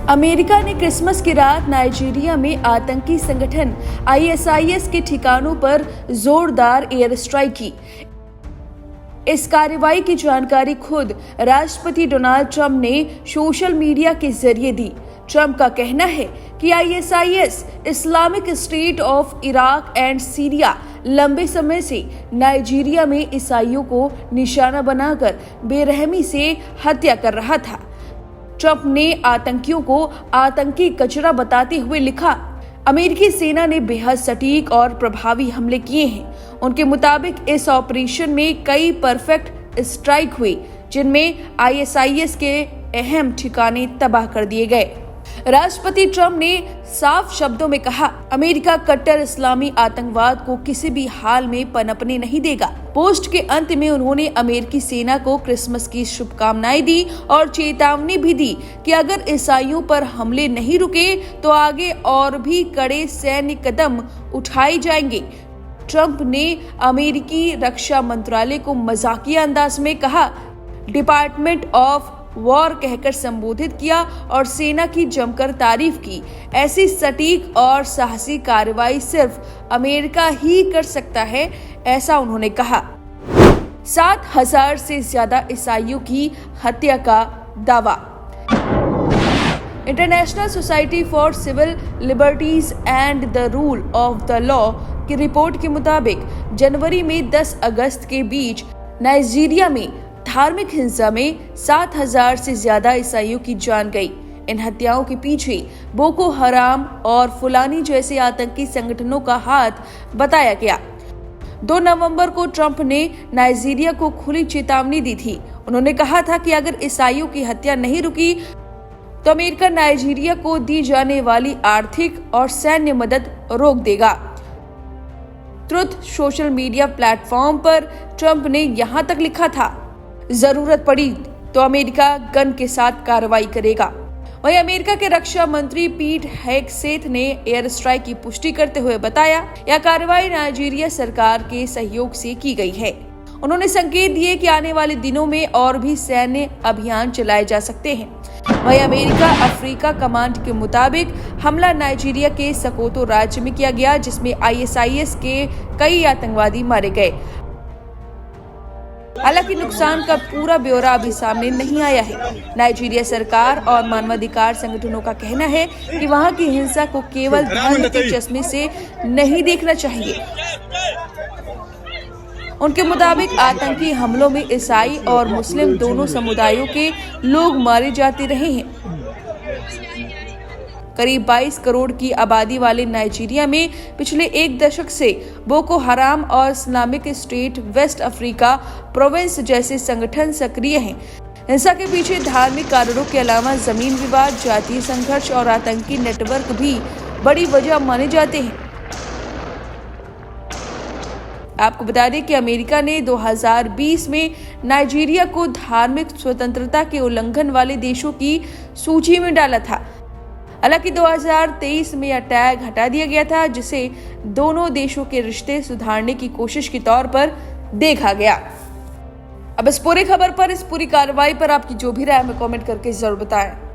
America ने Christmas की रात नाइजीरिया में आतंकी संगठन आईएसआईएस के ठिकानों पर जोरदार एयर स्ट्राइक की। इस कार्रवाई की जानकारी खुद राष्ट्रपति डोनाल्ड ट्रंप ने सोशल मीडिया के जरिए दी। ट्रंप का कहना है कि ISIS, Islamic state of Iraq and Syria लंबे समय से नाइजीरिया में ईसाइयों को निशाना बनाकर बेरहमी से हत्या कर रहा था। ट्रंप ने आतंकियों को आतंकी कचरा बताते हुए लिखा, अमेरिकी सेना ने बेहद सटीक और प्रभावी हमले किए हैं। उनके मुताबिक इस ऑपरेशन में कई परफेक्ट स्ट्राइक हुई, जिनमें आईएसआईएस के अहम ठिकाने तबाह कर दिए गए। राष्ट्रपति ट्रंप ने साफ शब्दों में कहा, अमेरिका कट्टर इस्लामी आतंकवाद को किसी भी हाल में पनपने नहीं देगा। पोस्ट के अंत में उन्होंने अमेरिकी सेना को क्रिसमस की शुभकामनाएं दी और चेतावनी भी दी कि अगर ईसाइयों पर हमले नहीं रुके तो आगे और भी कड़े सैन्य कदम उठाए जाएंगे। ट्रंप ने अमेरिकी रक्षा मंत्रालय को मजाकिया अंदाज में कहा, डिपार्टमेंट ऑफ वॉर कहकर संबोधित किया और सेना की जमकर तारीफ की। ऐसी सटीक और साहसी कार्रवाई सिर्फ अमेरिका ही कर सकता है, ऐसा उन्होंने कहा। 7,000 से ज्यादा ईसाइयों की हत्या का दावा। International Society for Civil Liberties and the Rule of the Law की रिपोर्ट के मुताबिक जनवरी में 10 अगस्त के बीच नाइजीरिया में धार्मिक हिंसा में 7,000 से ज्यादा ईसाइयों की जान गई। इन हत्याओं के पीछे बोको हराम और फुलानी जैसे आतंकी संगठनों का हाथ बताया गया। 2 नवंबर को ट्रंप ने नाइजीरिया को खुली चेतावनी दी थी। उन्होंने कहा था कि अगर ईसाइयों की हत्या नहीं रुकी तो अमेरिका नाइजीरिया को दी जाने वाली आर्थिक और सैन्य मदद रोक देगा। ट्रुथ सोशल मीडिया प्लेटफॉर्म पर ट्रंप ने यहां तक लिखा था, जरूरत पड़ी तो अमेरिका गन के साथ कार्रवाई करेगा। वहीं अमेरिका के रक्षा मंत्री पीट हेगसेथ ने एयर स्ट्राइक की पुष्टि करते हुए बताया, यह कार्रवाई नाइजीरिया सरकार के सहयोग से की गई है। उन्होंने संकेत दिए कि आने वाले दिनों में और भी सैन्य अभियान चलाए जा सकते हैं। वहीं अमेरिका अफ्रीका कमांड के मुताबिक हमला नाइजीरिया के सकोतो राज्य में किया गया, जिसमें आईएसआईएस के कई आतंकवादी मारे गए। हालांकि नुकसान का पूरा ब्यौरा अभी सामने नहीं आया है। नाइजीरिया सरकार और मानवाधिकार संगठनों का कहना है कि वहां की हिंसा को केवल धर्म के चश्मे से नहीं देखना चाहिए। उनके मुताबिक आतंकी हमलों में ईसाई और मुस्लिम दोनों समुदायों के लोग मारे जाते रहे हैं। करीब 22 करोड़ की आबादी वाले नाइजीरिया में पिछले 1 दशक से बोको हराम और Islamic State West Africa Province जैसे संगठन सक्रिय हैं। हिंसा के पीछे धार्मिक कारणों के अलावा जमीन विवाद, जातीय संघर्ष और आतंकी नेटवर्क भी बड़ी वजह माने जाते हैं। आपको बता दें कि अमेरिका ने 2020 में नाइजीरिया को धार्मिक स्वतंत्रता के उल्लंघन वाले देशों की सूची में डाला था। हालांकि 2023 में यह टैग हटा दिया गया था, जिसे दोनों देशों के रिश्ते सुधारने की कोशिश के तौर पर देखा गया। अब इस पूरी खबर पर, इस पूरी कार्रवाई पर आपकी जो भी राय हमें कमेंट करके जरूर बताएं।